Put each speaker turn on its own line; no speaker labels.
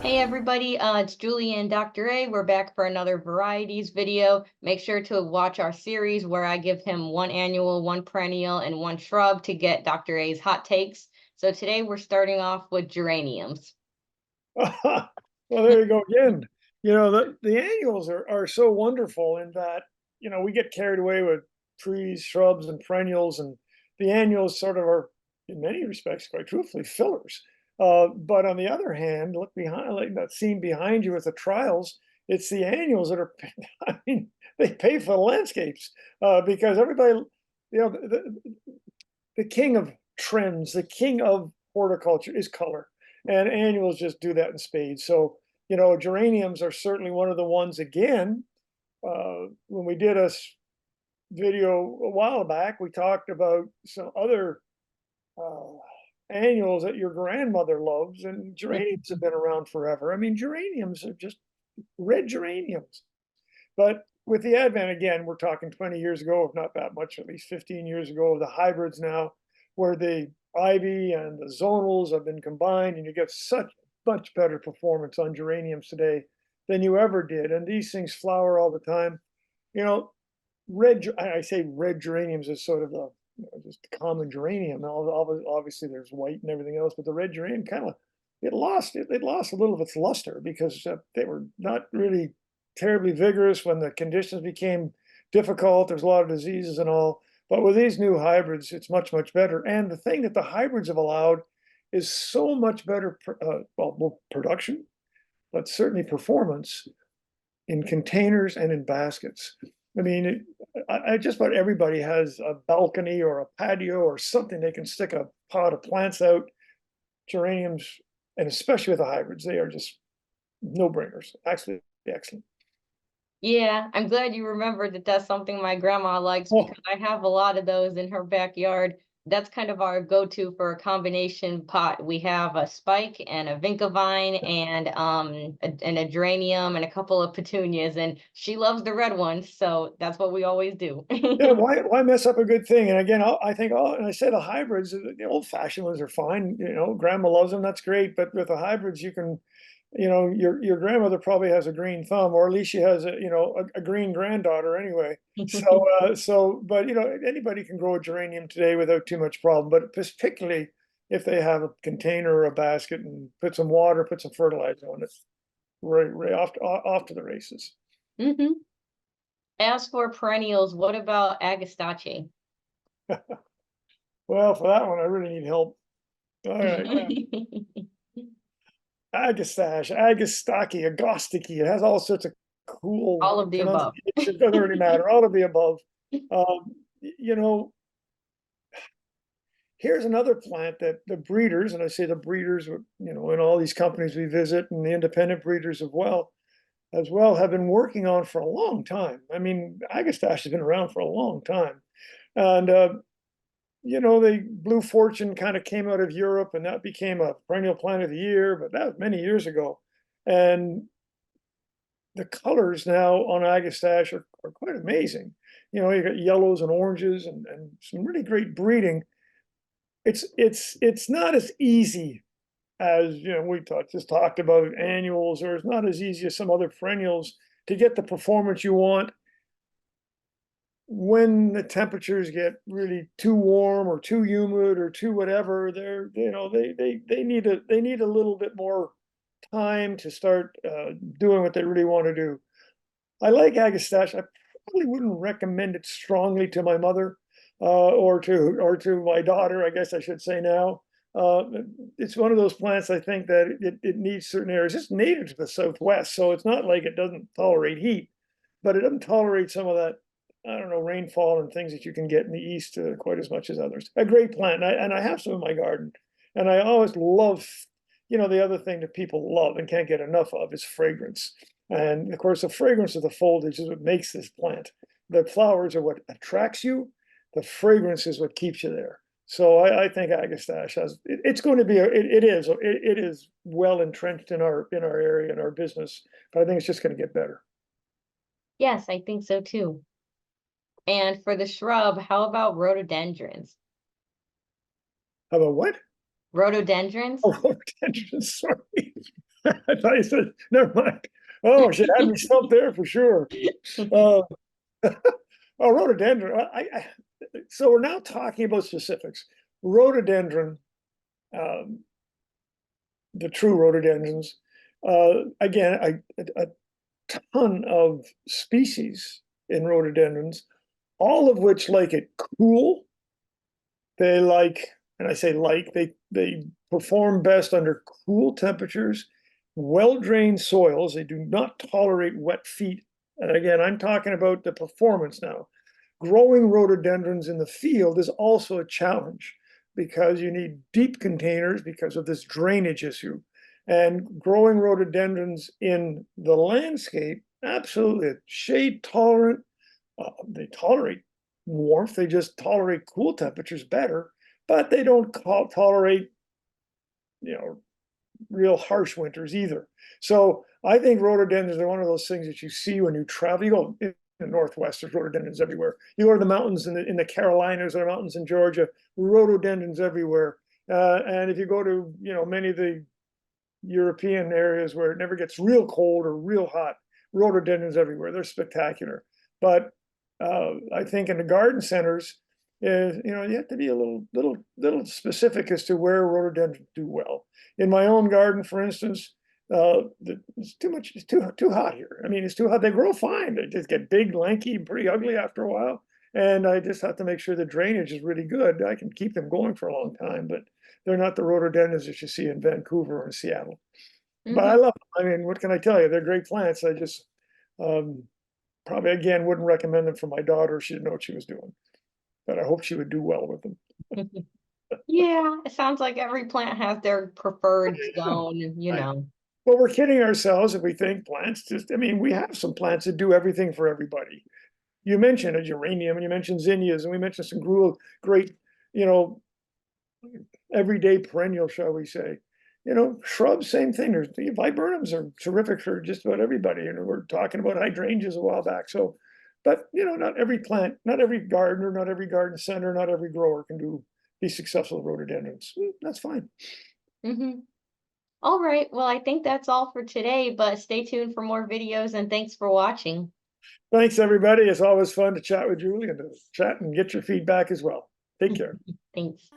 Hey everybody, it's Julie and Dr. A. We're back for another varieties video. Make sure to watch our series where I give him one annual, one perennial, and one shrub to get Dr. A's hot takes. So today we're starting off with geraniums.
Well, there you go again. The annuals are so wonderful in that, we get carried away with trees, shrubs, and perennials, and the annuals sort of are, in many respects, quite truthfully, fillers. But on the other hand, look behind, like that scene behind you with the trials, it's the annuals that are, I mean, they pay for the landscapes because everybody, the king of trends, the king of horticulture is color, and annuals just do that in spades. So, geraniums are certainly one of the ones. Again, when we did a video a while back, we talked about some other uh, annuals that your grandmother loves, and geraniums have been around forever. I mean, geraniums are just red geraniums. But with the advent, again, we're talking 20 years ago, if not that much, at least 15 years ago, of the hybrids now, where the ivy and the zonals have been combined, and you get such much better performance on geraniums today than you ever did. And these things flower all the time. You know, I say red geraniums is sort of a just a common geranium. Obviously, there's white and everything else, but the red geranium kind of it lost a little of its luster because they were not really terribly vigorous when the conditions became difficult. There's a lot of diseases and all. But with these new hybrids, it's much, much better. And the thing that the hybrids have allowed is so much better, well, production, but certainly performance in containers and in baskets. I mean, just about everybody has a balcony or a patio or something they can stick a pot of plants out. Geraniums, and especially with the hybrids, they are just no-brainers. Absolutely excellent.
Yeah, I'm glad you remembered that that's something my grandma likes
Oh,
because I have a lot of those in her backyard. That's kind of our go-to for a combination pot. We have a spike and a vinca vine and a geranium and a couple of petunias, and she loves the red ones, so that's what we always do.
yeah, why mess up a good thing? And again, I think, and I say the hybrids, the old-fashioned ones are fine. Grandma loves them, that's great. But with the hybrids, you can, your grandmother probably has a green thumb, or at least she has a green granddaughter anyway. But anybody can grow a geranium today without too much problem. But particularly if they have a container or a basket and put some water, put some fertilizer on it, right off to the races.
hmm As for perennials, what about Agastache?
Well, for that one, I really need help. All right. Agastache, Agastache, Agastache. It has all sorts of
All
cool
of the above.
pronunciation. It doesn't really matter. All of the above. You know, here's another plant that the breeders, and I say the breeders, in all these companies we visit, and the independent breeders as well, have been working on for a long time. I mean, Agastache has been around for a long time, and the Blue Fortune kind of came out of Europe, and that became a perennial plant of the year, but that was many years ago. And the colors now on Agastache are quite amazing. You got yellows and oranges and some really great breeding. It's not as easy as we talked about annuals, or it's not as easy as some other perennials to get the performance you want when the temperatures get really too warm or too humid or too whatever. They need a little bit more time to start doing what they really want to do. I like Agastache. I probably wouldn't recommend it strongly to my mother or to my daughter, I guess I should say now. It's one of those plants I think that it needs certain areas. It's native to the Southwest, so it's not like it doesn't tolerate heat, but it doesn't tolerate some of that, I don't know, rainfall and things that you can get in the East quite as much as others. A great plant, and I have some in my garden, and I always love, the other thing that people love and can't get enough of is fragrance. And of course, the fragrance of the foliage is what makes this plant. The flowers are what attracts you. The fragrance is what keeps you there. So I think Agastache it's going to be it is well entrenched in our area, in our business, but I think it's just going to get better.
Yes, I think so too. And for the shrub, how about rhododendrons?
How about what?
Rhododendrons?
Oh, rhododendrons, sorry. I thought you said, never mind. Oh, she had me stumped there for sure. Uh, oh, rhododendron. So we're now talking about specifics. Rhododendron, um, the true rhododendrons. Again, a ton of species in rhododendrons, all of which like it cool. They like, and I say like, they perform best under cool temperatures, well-drained soils. They do not tolerate wet feet. And again, I'm talking about the performance now. Growing rhododendrons in the field is also a challenge because you need deep containers because of this drainage issue. And growing rhododendrons in the landscape, absolutely shade tolerant. They tolerate warmth, they just tolerate cool temperatures better, but they don't tolerate, real harsh winters either. So I think rhododendrons are one of those things that you see when you travel. You go in the Northwest, there's rhododendrons everywhere. You go to the mountains in the Carolinas or mountains in Georgia, rhododendrons everywhere. And if you go to, many of the European areas where it never gets real cold or real hot, rhododendrons everywhere. They're spectacular. But I think in the garden centers, you have to be a little specific as to where rhododendrons do well. In my own garden, for instance, it's too much. It's too hot here. I mean, it's too hot. They grow fine. They just get big, lanky, pretty ugly after a while. And I just have to make sure the drainage is really good. I can keep them going for a long time, but they're not the rhododendrons that you see in Vancouver or in Seattle. But I love them. I mean, what can I tell you? They're great plants. I just probably again wouldn't recommend them for my daughter. She didn't know what she was doing, but I hope she would do well with them.
Yeah, it sounds like every plant has their preferred zone,
Well, we're kidding ourselves if we think plants I mean, we have some plants that do everything for everybody. You mentioned a geranium and you mentioned zinnias and we mentioned some great, everyday perennial, shall we say. Shrubs, same thing. There's the viburnums are terrific for just about everybody. And we're talking about hydrangeas a while back. So, but not every plant, not every gardener, not every garden center, not every grower can be successful with rhododendrons. That's fine.
All right. Well, I think that's all for today, but stay tuned for more videos and thanks for watching.
Thanks, everybody. It's always fun to chat with Julie and to chat and get your feedback as well. Take care.
Thanks.